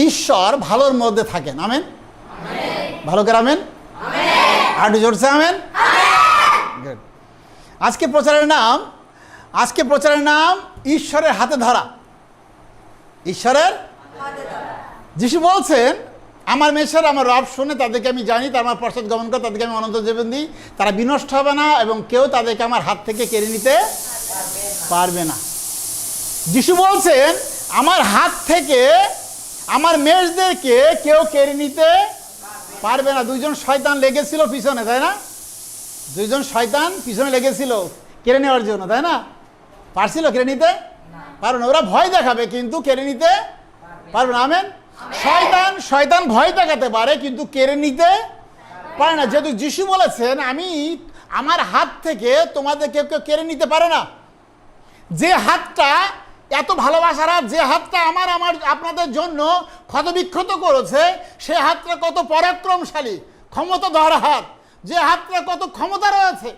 ঈশ্বর ভালোর মধ্যে থাকেন। আমেন। ভালো করে আমেন। আর জোরছে আমেন। আজকে প্রচারের নাম ঈশ্বরের হাতে ধরা। ঈশ্বরের যিশু বলছেন, আমার মেষের আমার রব শুনে, তাদেরকে আমি জানি, তার আমার পশ্চাৎ গমন করে, তাদেরকে আমি অনন্ত জীবন দিই, তারা বিনষ্ট হবে না এবং কেউ তাদেরকে আমার হাত থেকে কেড়ে নিতে পারবে না। যিশু বলছেন, আমার হাত থেকে আমার মেষদেরকে কেউ কেড়ে নিতে পারবে না। দুইজন শয়তান লেগেছিল পিছনে, তাই না? দুইজন শয়তান পিছনে লেগেছিল কেড়ে নেওয়ার জন্য, তাই না? পারছিল কেড়ে নিতে? পারবে না। ওরা ভয় দেখাবে কিন্তু কেড়ে নিতে পারবে না। আমেন। শয়তান ভয় দেখাতে পারে কিন্তু কেড়ে নিতে পারে না। যেহেতু যিশু বলেছেন, আমি আমার হাত থেকে তোমাদের কেউ কেড়ে নিতে পারে না। যে হাতটা এত ভালোবাসার হাত, যে হাতটা আমার আপনাদের জন্য ক্ষতবিক্ষত করেছে, সে হাতটা কত পরাক্রমশালী, ক্ষমতাধর হাত, যে হাতটা কত ক্ষমতা রয়েছে,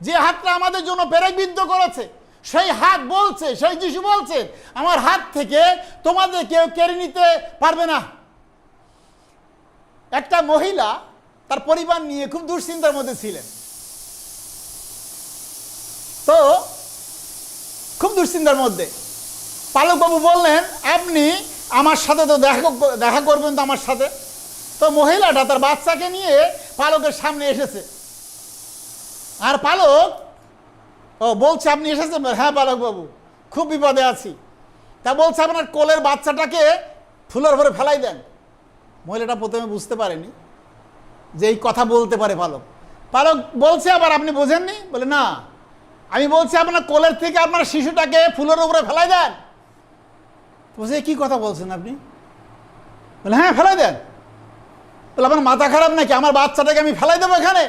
যে হাতটা আমাদের জন্য পেরেকবিদ্ধ করেছে, সেই হাত বলছে, সেই যিশু বলছে, আমার হাত থেকে তোমাদের কেউ কেড়ে নিতে পারবে না। একটা মহিলা তার পরিবার নিয়ে খুব দুশ্চিন্তার মধ্যে ছিলেন। তো খুব দুশ্চিন্তার মধ্যে পালকবাবু বললেন, আপনি আমার সাথে তো দেখা করবেন তো আমার সাথে। তো মহিলাটা তার বাচ্চাকে নিয়ে পালকের সামনে এসেছে। আর পালক বলছে, আপনি এসেছেন? হ্যাঁ পালকবাবু, খুব বিপদে আছি। তা বলছে, আপনার কোলের বাচ্চাটাকে ফুলের ভরে ফেলাই দেন। মহিলাটা প্রথমে বুঝতে পারেনি যে এই কথা বলতে পারে পালক বলছে, আবার আপনি বোঝেননি? বলে, না, আমি বলছি আপনার কোলের থেকে আপনার শিশুটাকে ফুলের উপরে ফেলাই দেন। বলছে, কি কথা বলছেন আপনি? বলে, হ্যাঁ ফেলাই দেন। বলে, আপনার মাথা খারাপ নাকি? আমার বাচ্চাটাকে আমি ফেলাই দেবো এখানে?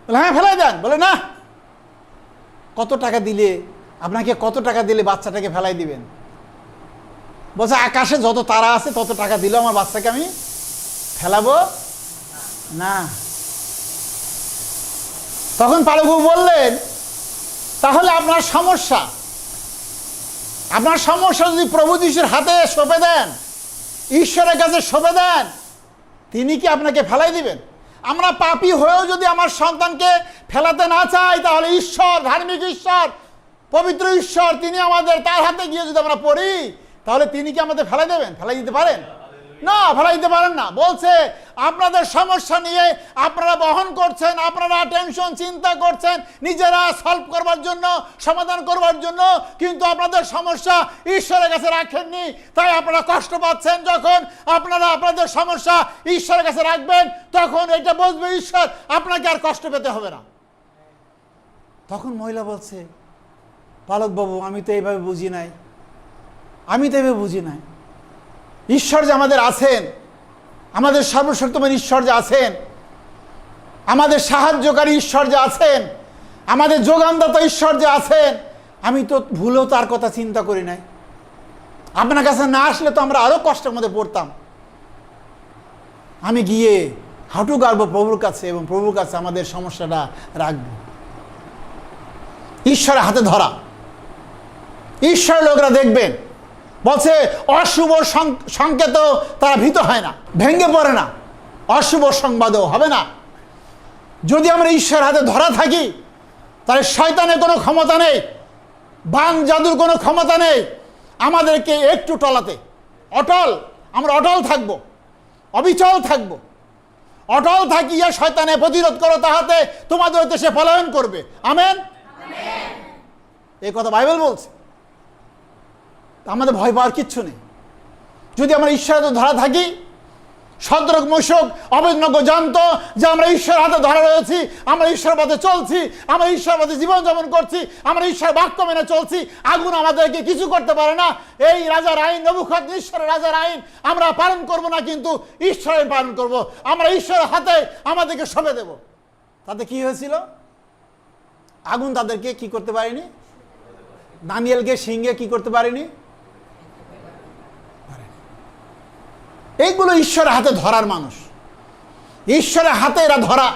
বলে, হ্যাঁ ফেলাই দেন। বলে, না, কত টাকা দিলে, আপনাকে কত টাকা দিলে বাচ্চাটাকে ফেলাই দিবেন? বলছে, আকাশে যত তারা আছে তত টাকা দিলেও আমার বাচ্চাকে আমি ফেলাবো না। তখন পালকবাবু বললেন, তাহলে আপনার সমস্যা যদি প্রভু যিশুর হাতে সঁপে দেন, ঈশ্বরের কাছে সঁপে দেন, তিনি কি আপনাকে ফেলাই দিবেন? আমরা পাপী হয়েও যদি আমার সন্তানকে ফেলাতে না চাই, তাহলে ঈশ্বর, ধার্মিক ঈশ্বর, পবিত্র ঈশ্বর, তিনি আমাদের, তার হাতে গিয়ে যদি আমরা পড়ি, তাহলে তিনি কি আমাদের ফেলাই দেবেন? ফেলাই দিতে পারেন না, ফেলাই দিতে পারেন না। বলছে, আপনাদের সমস্যা নিয়ে আপনারা বহন করছেন, আপনারা টেনশন, চিন্তা করছেন নিজেরা সলভ করবার জন্য, সমাধান করবার জন্য, কিন্তু আপনাদের সমস্যা ঈশ্বরের কাছে রাখেননি, তাই আপনারা কষ্ট পাচ্ছেন। যখন আপনারা আপনাদের সমস্যা ঈশ্বরের কাছে রাখবেন, তখন এটা বুঝবে ঈশ্বর, আপনাকে আর কষ্ট পেতে হবে না। তখন মহিলা বলছে, পালকবাবু, আমি তো এইভাবে বুঝি নাই। ঈশ্বর যে আমাদের আছেন, আমাদের সর্বশক্তিমান ঈশ্বর যে আছেন, আমাদের সাহায্যকারী ঈশ্বর যে আছেন, আমাদের যোগানদাতা ঈশ্বর যে আছেন, আমি তো ভুলেও তার কথা চিন্তা করি নাই। আপনার কাছে না আসলে তো আমরা আরো কষ্টের মধ্যে পড়তাম। আমি গিয়ে হাঁটু গাড়বো প্রভুর কাছে এবং প্রভুর কাছে আমাদের সমস্যাটা রাখবো। ঈশ্বরের হাতে ধরা। ঈশ্বরের লোকরা দেখবেন, বলছে, অশুভ সংকেত তারা ভীত হয় না, ভেঙে পড়ে না, অশুভ সংবাদও হবে না। যদি আমরা ঈশ্বরের হাতে ধরা থাকি, তাহলে শয়তানের কোনো ক্ষমতা নেই, বান জাদুর কোনো ক্ষমতা নেই আমাদেরকে একটু টলাতে। আমরা অটল থাকব, অবিচল থাকব। অটল থাকিয়া শয়তানে প্রতিরোধ করো, তাহাতে তোমাদের হইতে সে পলায়ন করবে। আমেন। এই কথা বাইবেল বলছে। আমাদের ভয় পাওয়ার কিচ্ছু নেই। যদি আমরা ঈশ্বরের হাতে ধরা থাকি, সদরক মশক অবেদনজ্ঞ জানত যে আমরা ঈশ্বরের হাতে ধরা রয়েছি, আমরা ঈশ্বরের পথে চলছি, আমরা ঈশ্বরের পথে জীবনযাপন করছি, আমরা ঈশ্বরের বাক্য মেনে চলছি, আগুন আমাদেরকে কিছু করতে পারে না। এই রাজার আইন, ঈশ্বরের রাজার আইন আমরা পালন করব না, কিন্তু ঈশ্বরের পালন করব। আমরা ঈশ্বরের হাতে আমাদেরকে সঁপে দেব। তাতে কি হয়েছিল? আগুন তাদেরকে কি করতে পারেনি? দানিয়েলকে সিংহে কি করতে পারেনি? এইগুলো ঈশ্বরের হাতে ধরার মানুষ, ঈশ্বরের হাতে এরা ধরা,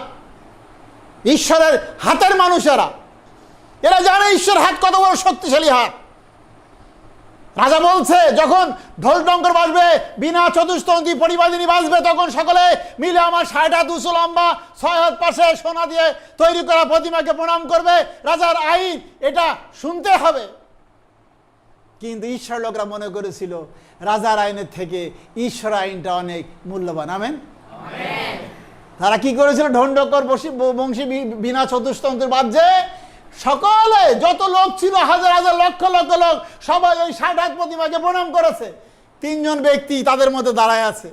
ঈশ্বরের হাতের মানুষ এরা জানে ঈশ্বরের হাত কত বড় শক্তিশালী হাত। রাজা বলছে যখন ঢোল টঙ্কর বাজবে, বিনা চতুষ্তন্ত্রী পরিবাদিনী বাজবে, তখন সকলে মিলে আমার 6 হাত উঁচু লম্বা 6 হাত পাশে সোনা দিয়ে তৈরি করা প্রতিমাকে প্রণাম করবে। রাজার আইন এটা শুনতে হবে। কিন্তু ঈশ্বর লোকরা মনে করেছিল রাজার আইনের থেকে ঈশ্বর আইনটা অনেক মূল্যবান। আমেন। তারা কি করেছিল? ঢোল-টঙ্কর বংশী বিনা চতুষ্তন্ত্রের বাজছে, সকলে যত লোক ছিল, হাজার হাজার লক্ষ লক্ষ লোক, সবাই ওই 6 হাত প্রতিমাকে প্রণাম করেছে। 3 জন ব্যক্তি তাদের মধ্যে দাঁড়ায় আছে।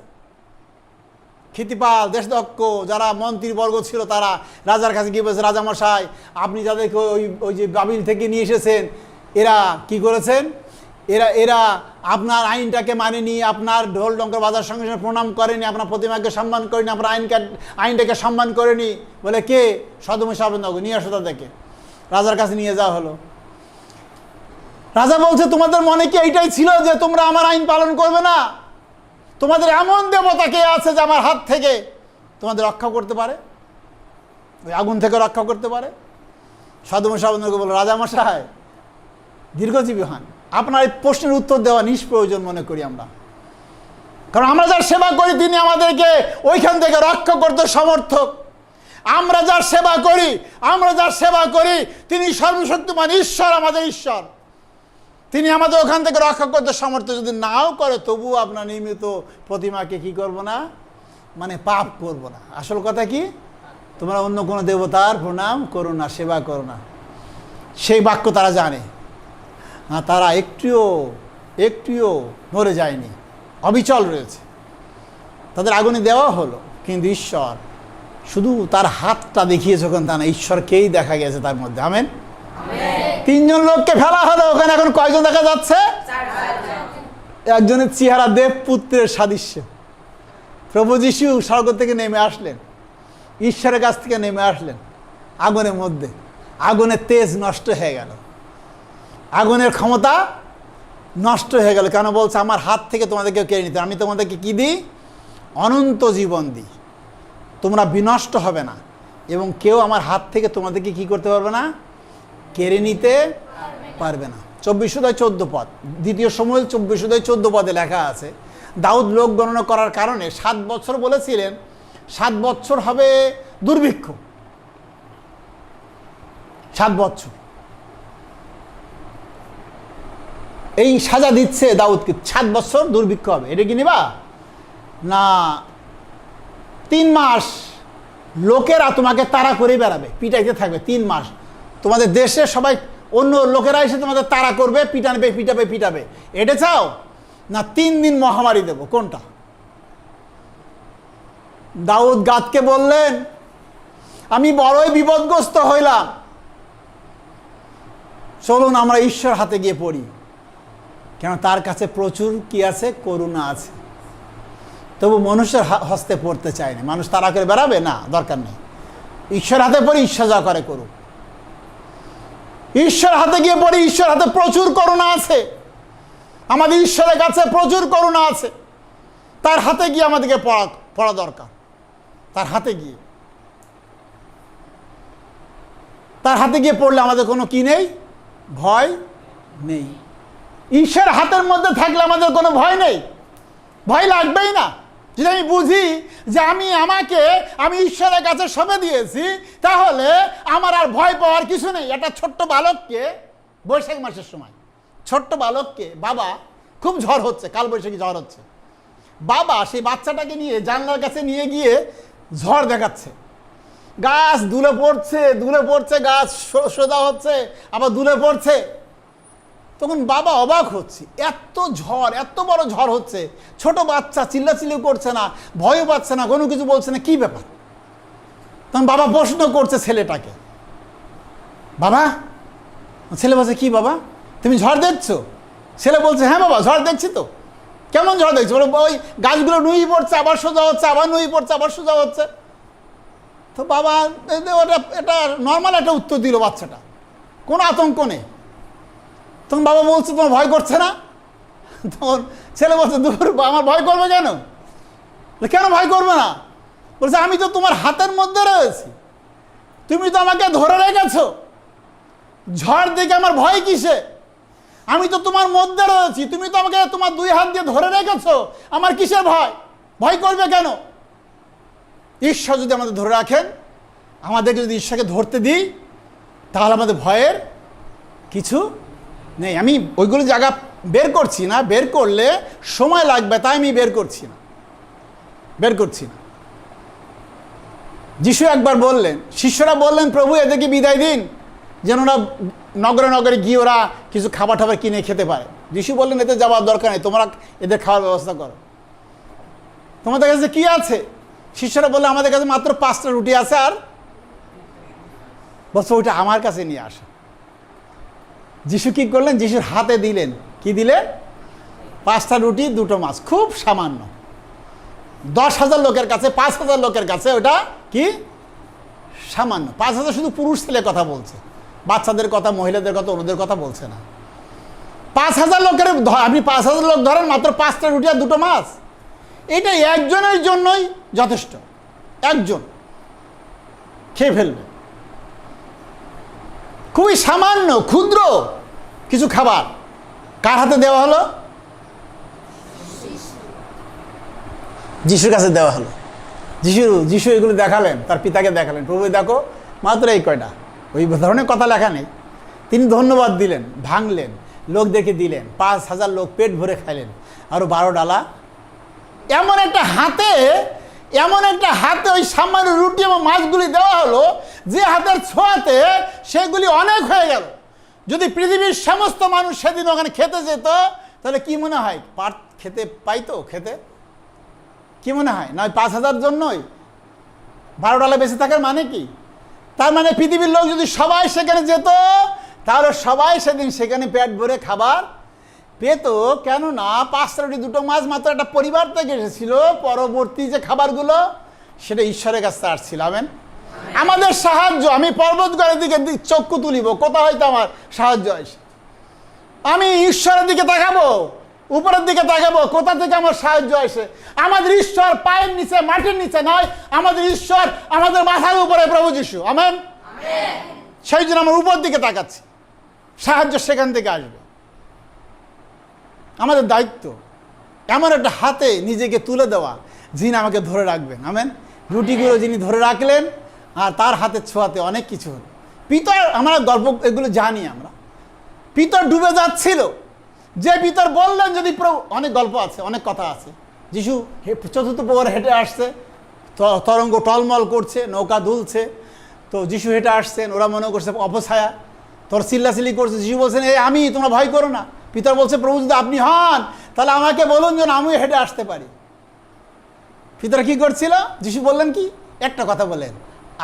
ক্ষিতিপাল, দেশদক্ষ, যারা মন্ত্রীবর্গ ছিল, তারা রাজার কাছে গিয়ে বলছে, রাজামশাই, আপনি যাদেরকে ওই যে বাবিল থেকে নিয়ে এসেছেন, এরা কি করেছেন? এরা আপনার আইনটাকে মানেনি, আপনার ঢোল টঙ্কর বাজার সঙ্গে সঙ্গে প্রণাম করেনি, আপনার প্রতিমাকে সম্মান করেনি, আপনার আইনটাকে সম্মান করেনি। বলে কে? সদম সাবেনগর, নিয়ে আসো তাদেরকে। রাজার কাছে নিয়ে যাওয়া হলো। রাজা বলছে, তোমাদের মনে কি এইটাই ছিল যে তোমরা আমার আইন পালন করবে না? তোমাদের এমন দেবতা কে আছে যে আমার হাত থেকে তোমাদের রক্ষা করতে পারে, ওই আগুন থেকে রক্ষা করতে পারে? সদম সাবেনগর বলল, রাজামশাই দীর্ঘজীবী হন, আপনার এই প্রশ্নের উত্তর দেওয়া নিষ্প্রয়োজন মনে করি আমরা। কারণ আমরা যার সেবা করি তিনি আমাদেরকে ওইখান থেকে রক্ষা করতে সমর্থক। আমরা যার সেবা করি তিনি সর্বশক্তিমান ঈশ্বর, আমাদের ঈশ্বর। তিনি আমাদের ওখান থেকে রক্ষা করতে সমর্থ। যদি নাও করে তবুও আপনার নির্মিত প্রতিমাকে কি করব না, মানে পাপ করব না। আসল কথা কি? তোমরা অন্য কোনো দেবতার প্রণাম করো না, সেবা করো না। সেই বাক্য তারা জানে। তারা একটুও মরে যায়নি, অবিচল রয়েছে। তাদের আগুনে দেওয়া হলো, কিন্তু ঈশ্বর শুধু তার হাতটা দেখিয়েছে ওখানে, তা না, ঈশ্বরকেই দেখা গেছে তার মধ্যে। আমেন। 3 জন লোককে ফেলা হলো ওখানে। এখন কয়জন দেখা যাচ্ছে? 4 একজনের চেহারা দেবপুত্রের সাদৃশ্য। প্রভু যীশু স্বর্গ থেকে নেমে আসলেন, ঈশ্বরের কাছ থেকে নেমে আসলেন আগুনের মধ্যে। আগুনের তেজ নষ্ট হয়ে গেল, আগুনের ক্ষমতা নষ্ট হয়ে গেল। কেন বলছে? আমার হাত থেকে তোমাদেরকে কেড়ে নিতে, আমি তোমাদেরকে কি দিই? অনন্ত জীবন দিই। তোমরা বিনষ্ট হবে না, এবং কেউ আমার হাত থেকে তোমাদেরকে কি করতে পারবে না? কেড়ে নিতে পারবে না। 24-14 পদ, 2 শমূয়েল 24-14 পদে লেখা আছে, দাউদ লোক গণনা করার কারণে 7 বছর বলেছিলেন, 7 বছর হবে দুর্ভিক্ষ। 7 বছর এই সাজা দিচ্ছে দাউদকে, 7 বছর দুর্ভিক্ষ হবে। এটা কি নিবা না? 3 মাস লোকেরা তোমাকে তাড়া করে বেড়াবে, পিটাইতে থাকবে। 3 মাস তোমাদের দেশে সবাই, অন্য লোকেরা এসে তোমাদের তাড়া করবে, পিটাবে। এটা চাও না 3 দিন মহামারী দেব? কোনটা? দাউদ গাদকে বললেন, আমি বড়ই বিপদগ্রস্ত হইলাম, চলুন আমরা ঈশ্বর হাতে গিয়ে পড়ি। কেন? তার কাছে প্রচুর কি আছে? করুণা আছে। তবু মানুষের হস্তে পড়তে চায় না। মানুষ তারা করে বেড়াবে না, দরকার নেই। ঈশ্বর হাতে পড়ি, ঈশ্বর যা করে করুক। ঈশ্বর হাতে গিয়ে পড়ি, ঈশ্বর হাতে প্রচুর করুণা আছে। আমাদের ঈশ্বরের কাছে প্রচুর করুণা আছে। তার হাতে গিয়ে আমাদেরকে পড়া দরকার। তার হাতে গিয়ে পড়লে আমাদের কোনো কি নেই? ভয় নেই। ঈশ্বর হাতের মধ্যে থাকলে আমাদের কোনো ভয় নেই, ভয় লাগবেই না। যদি আমি বুঝি যে আমি ঈশ্বরের কাছে সঁপে দিয়েছি, তাহলে আমার আর ভয় পাওয়ার কিছু নেই। একটা ছোট্ট বালককে, বৈশাখ মাসের সময় ছোট্ট বালককে, বাবা খুব ঝড় হচ্ছে, কালবৈশাখী ঝড় হচ্ছে, বাবা সেই বাচ্চাটাকে নিয়ে জানলার কাছে নিয়ে গিয়ে ঝড় দেখাচ্ছে। গাছ দুলে পড়ছে, গাছ সোজা হচ্ছে, আবার দুলে পড়ছে। তখন বাবা অবাক হচ্ছে, এত বড় ঝড় হচ্ছে, ছোট বাচ্চা চিল্লাচিল্লি করছে না, ভয়ও পাচ্ছে না, কোনো কিছু বলছে না, কি ব্যাপার? তখন বাবা প্রশ্ন করছে ছেলেটাকে, বাবা। ছেলে বলছে, কি বাবা, তুমি ঝড় দেখছো? ছেলে বলছে, হ্যাঁ বাবা, ঝড় দেখছি তো। কেমন ঝড় দেখছো? বলে, ওই গাছগুলো নুই পড়ছে, আবার সোজা হচ্ছে, আবার নুই পড়ছে, আবার সোজা হচ্ছে। তো বাবা এটা নর্মাল একটা উত্তর দিল বাচ্চাটা, কোনো আতঙ্ক নেই। তখন বাবা বলছে, তোমার ভয় করছে না? তখন ছেলে বলছে, দূর, আমার ভয় করবে কেন? কেন ভয় করবে না? বলছে, আমি তো তোমার হাতের মধ্যে রয়েছি, তুমি তো আমাকে ধরে রেখেছো, ঝড় দেখে আমার ভয় কিসে? আমি তো তোমার মধ্যে রয়েছি, তুমি তো আমাকে তোমার 2 হাত দিয়ে ধরে রেখেছো, আমার কিসের ভয়? ভয় করবে কেন? ঈশ্বর যদি আমাদের ধরে রাখেন, আমাদেরকে যদি ঈশ্বরকে ধরতে দিই, তাহলে আমাদের ভয়ের কিছু নেই। আমি ওইগুলো জায়গা বের করছি না, বের করলে সময় লাগবে, তাই আমি বের করছি না। যিশু একবার বললেন, শিষ্যরা বললেন, প্রভু এদেরকে বিদায় দিন, যেন ওরা নগরে নগরে গিয়ে ওরা কিছু খাবার টাবার কিনে খেতে পারে। যিশু বললেন, এতে যাওয়ার দরকার নেই, তোমরা এদের খাওয়ার ব্যবস্থা করো। তোমাদের কাছে কি আছে? শিষ্যরা বললে, আমাদের কাছে মাত্র 5টা রুটি আছে, আর বলছে ওইটা আমার কাছে নিয়ে আসা। যিশু কি করলেন? যিশুর হাতে দিলেন, কি দিলেন? 5টা রুটি 2টো মাছ, খুব সামান্য। 10,000 লোকের কাছে, 5,000 লোকের কাছে ওটা কি? সামান্য। 5,000 শুধু পুরুষ ছেলে কথা বলছে, বাচ্চাদের কথা, মহিলাদের কথা, অন্যদের কথা বলছে না। 5,000 লোকের, আপনি 5,000 লোক ধরেন, মাত্র 5টা রুটি আর 2টো মাছ, এটা একজনের জন্যই যথেষ্ট। একজন খেয়ে ফেলবে। খুবই সামান্য ক্ষুদ্র কিছু খাবার কার হাতে দেওয়া হলো? যিশুর কাছে দেওয়া হলো। যিশু এগুলো দেখালেন, তার পিতাকে দেখালেন, প্রভু দেখো মাত্র এই কয়টা। ওই ধরনের কথা লেখা নেই। তিনি ধন্যবাদ দিলেন, ভাঙলেন, লোকদেরকে দিলেন, 5,000 লোক পেট ভরে খাইলেন, আরও 12 ডালা। এমন একটা হাতে ওই সামান্য রুটি এবং মাছগুলি দেওয়া হলো, যে হাতের ছোঁয়াতে সেগুলি অনেক হয়ে গেল। যদি পৃথিবীর সমস্ত মানুষ সেদিন ওখানে খেতে যেত, তাহলে কি মনে হয় খেতে পাইতো? খেতে কি মনে হয়? নয় 5,000 জন্যই 12 ডালা বেঁচে থাকার মানে কি? তার মানে পৃথিবীর লোক যদি সবাই সেখানে যেত, তাহলে সবাই সেদিন সেখানে পেট ভরে খাবার পেত। কেননা 5টা রুটি 2টো মাছ মাত্র একটা পরিবার থেকে এসেছিল। পরবর্তী যে খাবারগুলো, সেটা ঈশ্বরের কাছে আসছিল। আমেন। আমাদের সাহায্য, আমি পর্বতগড়ের দিকে চক্ষু তুলিব, কোথা হয়তো আমার সাহায্য আসে। আমি ঈশ্বরের দিকে তাকাবো, উপরের দিকে তাকাবো, কোথা থেকে আমার সাহায্য আসে। আমাদের ঈশ্বর পায়ের নিচে, মাটির নিচে নয়, আমাদের ঈশ্বর আমাদের মাথার উপরে, প্রভু যিশু। আমেন। সেই জন্য আমরা উপর দিকে তাকাচ্ছি, সাহায্য সেখান থেকে আসবে। আমাদের দায়িত্ব এমন একটা হাতে নিজেকে তুলে দেওয়া, যিনি আমাকে ধরে রাখবেন। আমেন। রুটিগুলো যিনি ধরে রাখলেন, আর তার হাতের ছোঁয়াতে অনেক কিছু হলো। পিতর, আমরা গল্প এগুলো জানি আমরা। পিতর ডুবে যাচ্ছিল, যে পিতর বললেন যদি অনেক গল্প আছে, অনেক কথা আছে। যিশু 4th প্রহরে হেঁটে আসছে, তরঙ্গ টলমল করছে, নৌকা দুলছে, তো যিশু হেঁটে আসছেন, ওরা মনে করছে অপছায়া, তোর চিল্লাচিল্লি করছে। যিশু বলছেন, আমি, তোমরা ভয় করো না। পিতর বলছে, প্রভু যদি আপনি হন, তাহলে আমাকে বলুন যেন আমি হেঁটে আসতে পারি। পিতর কি করছিল? যিশু বললেন কি? একটা কথা বলেন,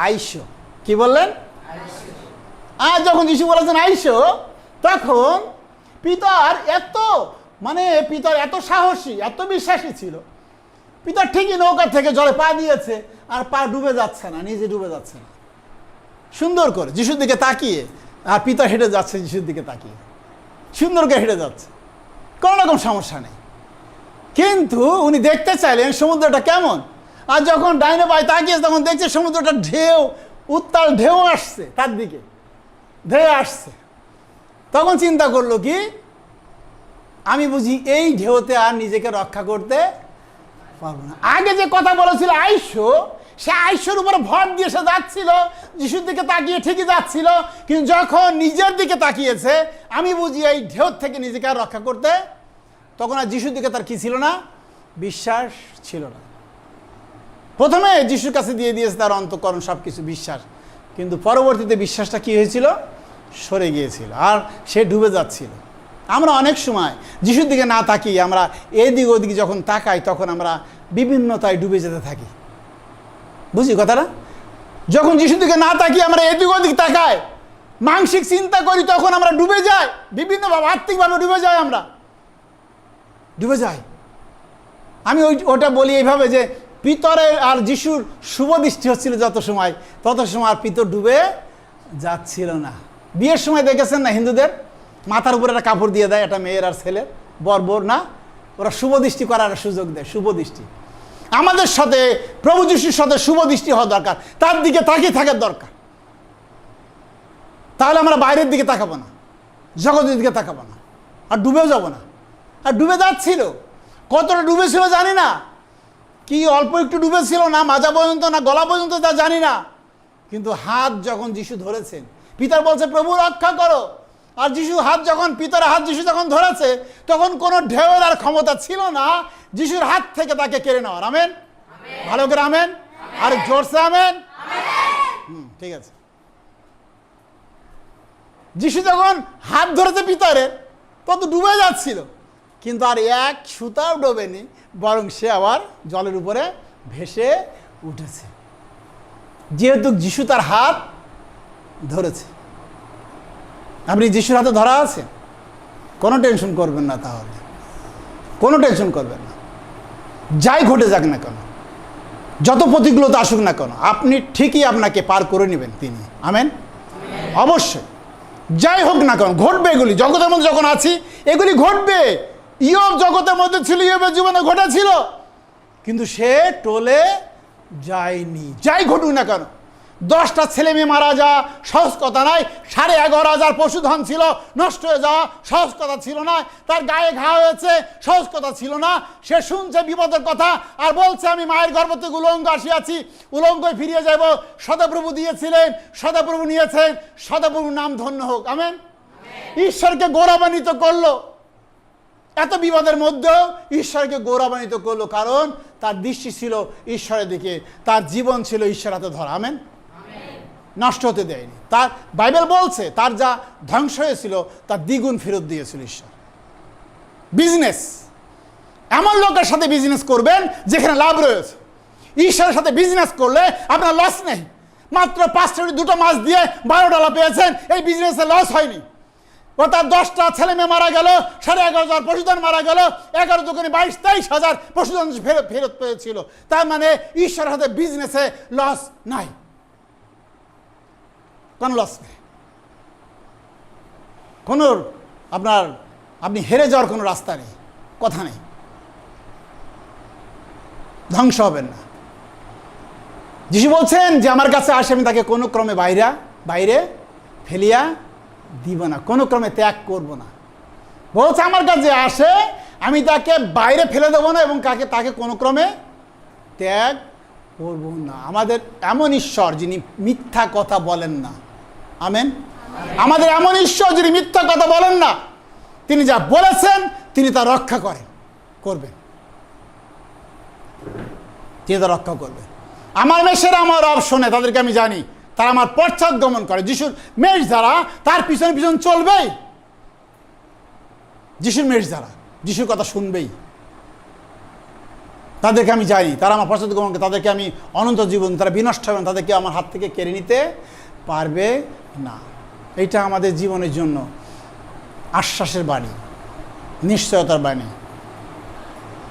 আইসো। কি বললেন? আর যখন যিশু বলেছেন আইসো, তখন পিতর এত সাহসী, এত বিশ্বাসী ছিল। পিতর ঠিকই নৌকা থেকে জলে পা দিয়েছে, আর পা ডুবে যাচ্ছে না, নিজে ডুবে যাচ্ছে না, সুন্দর করে যিশুর দিকে তাকিয়ে। আর পিতর হেঁটে যাচ্ছে যিশুর দিকে তাকিয়ে, সুন্দর করে হেঁটে যাচ্ছে, কোনো রকম সমস্যা নেই। কিন্তু উনি দেখতে চাইলেন সমুদ্রটা কেমন। আর যখন ডাইনে বাই তাকিয়েছে, তখন দেখছে সমুদ্রটা উত্তাল ঢেউ আসছে, তার দিকে ধেয়ে আসছে। তখন চিন্তা করলো কি, আমি বুঝি এই ঢেউতে আর নিজেকে রক্ষা করতে পারবো না। আগে যে কথা বলেছিল আইসো, সে আইসোর উপরে ভর দিয়ে সে যাচ্ছিল, যিশুর দিকে তাকিয়ে ঠিকই যাচ্ছিল। কিন্তু যখন নিজের দিকে তাকিয়েছে, আমি বুঝি এই ঢেউ থেকে নিজেকে আর রক্ষা করতে, তখন আর যিশুর দিকে তার কি ছিল না? বিশ্বাস ছিল না। প্রথমে যিশুর কাছে দিয়ে দিয়েছে তার অন্তঃকরণ, সব কিছু বিশ্বাস, কিন্তু পরবর্তীতে বিশ্বাসটা কি হয়েছিল? সরে গিয়েছিল, আর সে ডুবে যাচ্ছিল। আমরা অনেক সময় যিশুর দিকে না তাকিয়ে আমরা এদিক ওদিকে যখন তাকাই, তখন আমরা বিভিন্নতায় ডুবে যেতে থাকি। বুঝি কথাটা? যখন যিশুর দিকে না তাকিয়ে আমরা এদিক ওদিক তাকাই, মানসিক চিন্তা করি, তখন আমরা ডুবে যাই, বিভিন্নভাবে আত্মিকভাবে ডুবে যাই, আমরা ডুবে যাই। আমি ওটা বলি এইভাবে যে পিতরের আর যিশুর শুভ দৃষ্টি হচ্ছিল তত সময় আর পিতর ডুবে যাচ্ছিল না। বিয়ের সময় দেখেছেন না, হিন্দুদের মাথার উপরে একটা কাপড় দিয়ে দেয়, একটা মেয়ের আর ছেলের, বর না, ওরা শুভ দৃষ্টি করার সুযোগ দেয়, শুভ দৃষ্টি। আমাদের সাথে প্রভু যিশুর সাথে শুভ দৃষ্টি হওয়া দরকার, তার দিকে তাকিয়ে থাকার দরকার। তাহলে আমরা বাইরের দিকে তাকাবো না, জগতের দিকে তাকাবো না। আর ডুবেও যাব না। আর ডুবে যাচ্ছিল, কতটা ডুবেছিল জানি না, কি অল্প একটু ডুবেছিল, না মাজা পর্যন্ত না গলা পর্যন্ত তা জানি না, কিন্তু হাত যখন যিশু ধরেছেন, পিতার বলছে প্রভু রক্ষা করো, আর যিশু হাত যখন, পিতার হাত যিশু যখন ধরেছে, তখন কোনো ঢেউয়ের আর ক্ষমতা ছিল না যিশুর হাত থেকে তাকে কেড়ে নেওয়ার। আমেন, ভালো করে আমেন, আর জোরসে আমেন। ঠিক আছে। যিশু যখন হাত ধরেছে পিতারের, তত ডুবে যাচ্ছিল, কিন্তু আর এক সুতাও ডোবেনি, বরং সে আবার জলের উপরে ভেসে উঠেছে, যেহেতু যিশু তার হাত ধরেছে। আপনি যিশুর হাতে ধরা আছে, কোনো টেনশন করবেন না, তাহলে কোনো টেনশন করবেন না। যাই ঘটে যাক না কেন, যত প্রতিকূলতা আসুক না কেন, আপনি ঠিকই আপনাকে পার করে নেবেন তিনি। আমেন, অবশ্যই। যাই হোক না কেন ঘটবে, এগুলি জগতের মধ্যে যখন আছি এগুলি ঘটবে। ইয়ব জগতের মধ্যে ছিল, ইয়বের জীবনে ঘটেছিল, কিন্তু সে টলে যায়নি। যাই ঘটুক না কেন, 10টা ছেলে মেয়ে মারা যাওয়া সহজ কথা নয়, 11,500 পশুধন ছিল নষ্ট হয়ে যাওয়া সহজ কথা ছিল না, তার গায়ে ঘা হয়েছে সহজ কথা ছিল না। সে শুনছে বিপদের কথা আর বলছে আমি মায়ের গর্ভ থেকে উলঙ্গ আসিয়াছি, উলঙ্গই ফিরিয়ে যাব। সদাপ্রভু দিয়েছিলেন, সদাপ্রভু নিয়েছেন, সদাপ্রভুর নাম ধন্য হোক। আমেন। ঈশ্বরকে গৌরবান্বিত করলো, এত বিপদের মধ্যেও ঈশ্বরকে গৌরবান্বিত করলো, কারণ তার দৃষ্টি ছিল ঈশ্বরের দিকে, তার জীবন ছিল ঈশ্বর হাতে ধরা। আমেন, নষ্ট হতে দেয়নি। তার বাইবেল বলছে তার যা ধ্বংস হয়েছিল তার দ্বিগুণ ফেরত দিয়েছিল ঈশ্বর। বিজনেস, এমন লোকের সাথে বিজনেস করবেন যেখানে লাভ রয়েছে। ঈশ্বরের সাথে বিজনেস করলে আপনার লস নেই। মাত্র 5টা দুটো মাছ দিয়ে $12 পেয়েছেন, এই বিজনেসে লস হয়নি। ও তার 10টা ছেলে মেয়ে মারা গেল, 11,500 পশুধন মারা গেল, 11 দুগুণে 22-23,000 পশুধন ফেরত পেয়েছিল। তার মানে ঈশ্বরের সাথে বিজনেসে লস নাই, কোনো লস নেই, কোনো আপনি হেরে যাওয়ার কোনো রাস্তা নেই, কথা নেই, ধ্বংস হবেন না। যিশু বলছেন যে আমার কাছে আসে আমি তাকে কোনো ক্রমে বাইরে ফেলিয়া দিব না, কোনো ক্রমে ত্যাগ করব না। বলছে আমার কাছে আসে আমি তাকে বাইরে ফেলে দেবো না এবং তাকে কোনো ক্রমে ত্যাগ করব না। আমাদের এমন ঈশ্বর যিনি মিথ্যা কথা বলেন না। আমেন। আমাদের এমন ঈশ্বর যিনি মিথ্যা কথা বলেন না, তিনি যা বলেছেন তিনি তা রক্ষা করবেন, তিনি তা রক্ষা করবেন। আমার মেষেরা আমার রব শোনে, তাদেরকে আমি জানি, তারা আমার পশ্চাৎ গমন করে। যিশুর মেষ যারা তার পিছন চলবেই, যিশুর মেষ যারা যিশুর কথা শুনবেই, তাদেরকে আমি জানি, তারা আমার পশ্চাৎ গমন করে, তাদেরকে আমি অনন্ত জীবন, তারা বিনষ্ট হবেন, তাদেরকে আমার হাত থেকে কেড়ে নিতে পারবে না। এইটা আমাদের জীবনের জন্য আশ্বাসের বাণী, নিশ্চয়তার বাণী।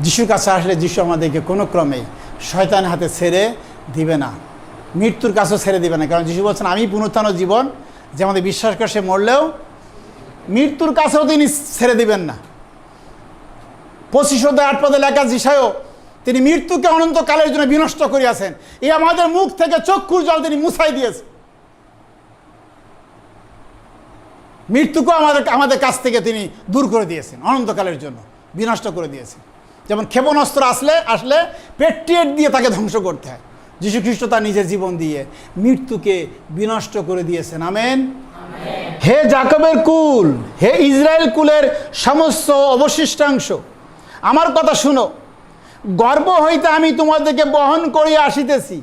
যিশুর কাছে আসলে যিশু আমাদেরকে কোনো ক্রমেই শয়তানের হাতে ছেড়ে দিবে না, মৃত্যুর কাছেও ছেড়ে দিবে না। কারণ যিশু বলছেন আমি পুনরুত্থান ও জীবন, যে আমাদের বিশ্বাস করে সে মরলেও মৃত্যুর কাছেও তিনি ছেড়ে দিবেন না। 25:8 লেখা যিশায়ও তিনি মৃত্যুকে অনন্তকালের জন্য বিনষ্ট করিয়াছেন, এই আমাদের মুখ থেকে চক্ষুর জল তিনি মুছাই দিয়েছেন। মৃত্যুকেও আমাদের কাছ থেকে তিনি দূর করে দিয়েছেন, অনন্তকালের জন্য বিনষ্ট করে দিয়েছেন। যেমন ক্ষেপণাস্ত্র আসলে পেট্রিয়েট দিয়ে তাকে ধ্বংস করতে হয়, যীশু খ্রিস্ট তার নিজের জীবন দিয়ে মৃত্যুকে বিনষ্ট করে দিয়েছেন। আমেন। হে যাকবের কুল, হে ইসরায়েল কুলের সমস্ত অবশিষ্টাংশ, আমার কথা শুনো, গর্ব হইতে আমি তোমাদেরকে বহন করিয়া আসিতেছি।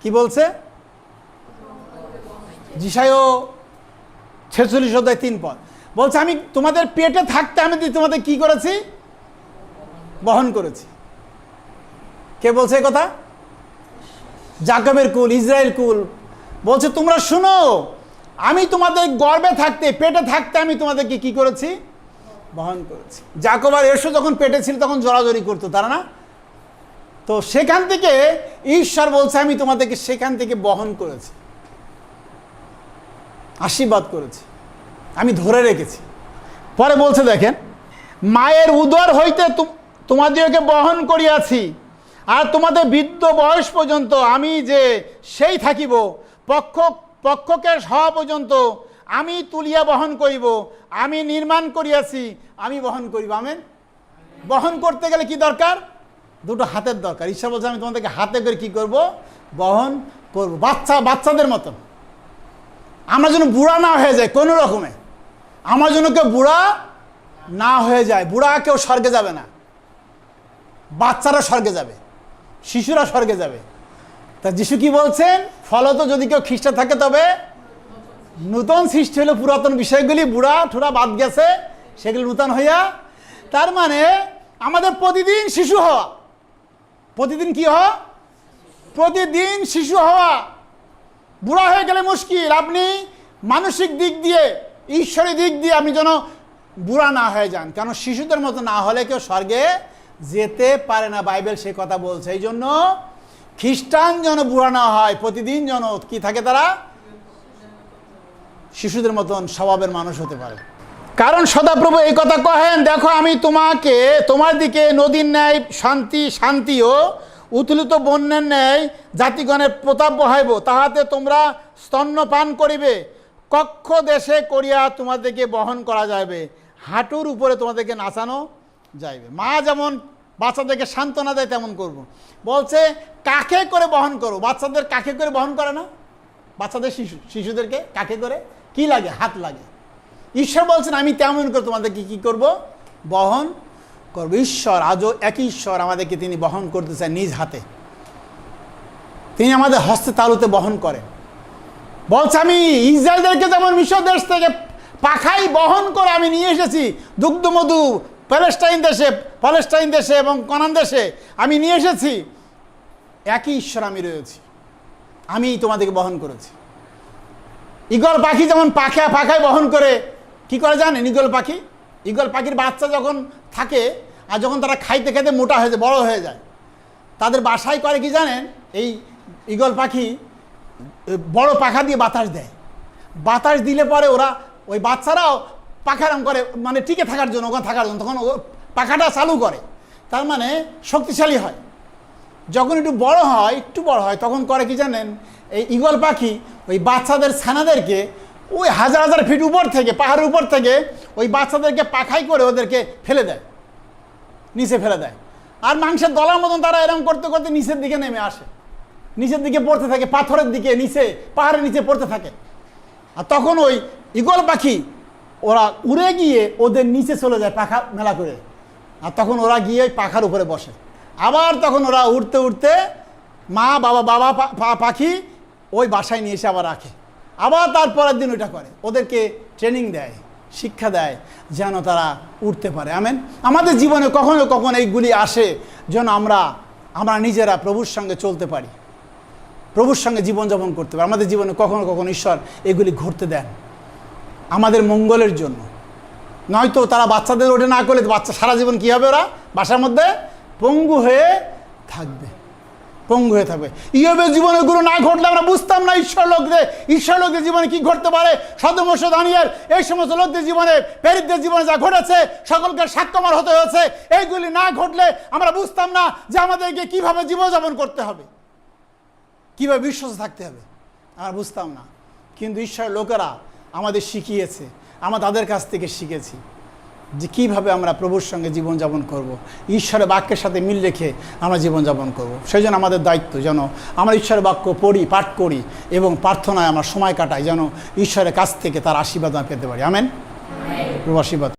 কি বলছে? যিশায়ও 46:3 বলছে আমি তোমাদের পেটে থাকতে আমি তোমাদের কি করেছি? বহন করেছি। কে বলছে এই কথা? যাকবের কুল, ইসরায়েল কুল বলছে তোমরা শুনো, আমি তোমাদের গর্বে থাকতে, পেটে থাকতে আমি তোমাদেরকে কি করেছি? বহন করেছি। যাকব আর এসো যখন পেটে ছিল তখন জড়াজড়ি করতো তারা, না? তো সেখান থেকে ঈশ্বর বলছে আমি তোমাদেরকে সেখান থেকে বহন করেছি, আশীর্বাদ করেছি, আমি ধরে রেখেছি। পরে বলছে দেখেন, মায়ের উদর হইতে তোমাদেরকে বহন করিয়াছি, আর তোমাদের বৃদ্ধ বয়স পর্যন্ত আমি যে সেই থাকিব, পক্ষকে হওয়া পর্যন্ত আমি তুলিয়া বহন করিব, আমি নির্মাণ করিয়াছি, আমি বহন করিব। আমেন। বহন করতে গেলে কি দরকার? দুটো হাতের দরকার। ঈশ্বর বলছে আমি তোমাদেরকে হাতে করে কি করব? বহন করব। বাচ্চাদের মতন আমরা যেন বুড়া না হয়ে যায় কোনো রকমে, আমার জন্য কেউ বুড়া না হয়ে যায়। বুড়া কেউ স্বর্গে যাবে না, বাচ্চারা স্বর্গে যাবে, শিশুরা স্বর্গে যাবে। তা যিশু কি বলছেন? ফলত যদি কেউ খ্রিস্ট থাকে তবে নূতন সৃষ্টি হলো, পুরাতন বিষয়গুলি বুড়া ঠুরা বাদ গেছে, সেগুলি নূতন হইয়া। তার মানে আমাদের প্রতিদিন শিশু হওয়া, প্রতিদিন কি হওয়া? প্রতিদিন শিশু হওয়া। বুড়া হয়ে গেলে মুশকিল। আপনি মানসিক দিক দিয়ে, ঈশ্বরের দিক দিয়ে আপনি যেন বুড়া না হয়ে যান, কারণ শিশুদের মতো না হলে কেউ স্বর্গে যেতে পারে না, বাইবেল সে কথা বলছে। এই জন্য খ্রিস্টান যেন বুড়া না হয়, প্রতিদিন যেন কি থাকে, তারা শিশুদের মতন স্বভাবের মানুষ হতে পারে। কারণ সদাপ্রভু এই কথা কহেন, দেখো আমি তোমার দিকে নদীর ন্যায় শান্তি ও উত্তোলিত বন্যের ন্যায় জাতিগণের প্রতাপ বহাইব, তাহাতে তোমরা স্তন্যপান করিবে, কক্ষ দেশে করিয়া তোমাদেরকে বহন করা যাবে, হাঁটুর উপরে তোমাদেরকে নাচানো যাইবে। মা যেমন বাচ্চাদেরকে সান্ত্বনা দেয় তেমন করব। বলছে কাকে করে বহন করো? বাচ্চাদের কাকে করে বহন করে না? বাচ্চাদের শিশুদেরকে কাকে করে? কি লাগে? হাত লাগে। ঈশ্বর বলছেন আমি তেমন করে তোমাদেরকে কি করব? বহন করব। ঈশ্বর আজও একই ঈশ্বর, আমাদেরকে তিনি বহন করতে চান নিজ হাতে। তিনি আমাদের হস্তে তালুতে বহন করেন। বলছে আমি ইসরায়েলদেরকে যেমন মিশর দেশ থেকে পাখাই বহন করে আমি নিয়ে এসেছি, দুগ্ধমধু প্যালেস্টাইন দেশে এবং কনান দেশে আমি নিয়ে এসেছি, একই ঈশ্বর আমি রয়েছি, আমি তোমাদেরকে বহন করেছি। ঈগল পাখি যেমন পাখায় বহন করে, কি করে জানেন? ঈগল পাখির বাচ্চা যখন থাকে আর যখন তারা খাইতে খাইতে মোটা হয়ে যায়, বড় হয়ে যায়, তাদের বাসায় করে কি জানেন? এই ঈগল পাখি বড় পাখা দিয়ে বাতাস দেয়। বাতাস দিলে পরে ওরা ওই বাচ্চারাও পাখারাম করে, মানে টিকে থাকার জন্য, ওখানে থাকার জন্য, তখন ও পাখাটা চালু করে, তার মানে শক্তিশালী হয়। যখন একটু বড় হয় তখন করে কি জানেন? এই ঈগল পাখি ওই বাচ্চাদের ছানাদেরকে ওই হাজার ফিট উপর থেকে, পাহাড়ের উপর থেকে ওই বাচ্চাদেরকে পাখাই করে ওদেরকে ফেলে দেয়, নিচে ফেলে দেয়। আর মাংসের দলার মতন তারা এরকম করতে করতে নিচের দিকে নেমে আসে, নিচের দিকে পড়তে থাকে, পাথরের দিকে নিচে, পাহাড়ের নিচে পড়তে থাকে। আর তখন ওই ঈগল পাখি ওরা উড়ে গিয়ে ওদের নিচে চলে যায় পাখা মেলা করে, আর তখন ওরা গিয়ে ওই পাখার উপরে বসে। আবার তখন ওরা উড়তে উড়তে বাবা পাখি ওই বাসায় নিয়ে এসে আবার রাখে, আবার তারপরের দিন ওইটা করে, ওদেরকে ট্রেনিং দেয়, শিক্ষা দেয় যেন তারা উঠতে পারে। আমেন। আমাদের জীবনে কখনো কখনো এইগুলি আসে যেন আমরা নিজেরা প্রভুর সঙ্গে চলতে পারি, প্রভুর সঙ্গে জীবনযাপন করতে পারি। আমাদের জীবনে কখনো কখনো ঈশ্বর এগুলি ঘটতে দেন আমাদের মঙ্গলের জন্য। নয়তো তারা বাচ্চাদের ওঠে না করলে বাচ্চা সারা জীবন কী হবে? ওরা বাসার মধ্যে পঙ্গু হয়ে থাকবে। ইয়োবের জীবনে এগুলো না ঘটলে আমরা বুঝতাম না ঈশ্বর লোকদের জীবনে কি ঘটতে পারে। সদমর্ষ দানিয়েল এই সমস্ত লোকদের জীবনে, প্রেরিতদের জীবনে যা ঘটেছে, সকলকে সাক্ষ্যমান হতে হয়েছে। এইগুলি না ঘটলে আমরা বুঝতাম না যে আমাদেরকে কিভাবে জীবনযাপন করতে হবে, কিভাবে বিশ্বাস থাকতে হবে, আমরা বুঝতাম না। কিন্তু ঈশ্বরের লোকেরা আমাদের শিখিয়েছে, আমরা তাদের কাছ থেকে শিখেছি যে কীভাবে আমরা প্রভুর সঙ্গে জীবনযাপন করব, ঈশ্বরের বাক্যের সাথে মিল রেখে আমরা জীবনযাপন করব। সেই জন্য আমাদের দায়িত্ব যেন আমরা ঈশ্বরের বাক্য পড়ি, পাঠ করি এবং প্রার্থনায় আমরা সময় কাটাই, যেন ঈশ্বরের কাছ থেকে তার আশীর্বাদ পেতে পারি। আমেন। প্রভু আশীর্বাদ।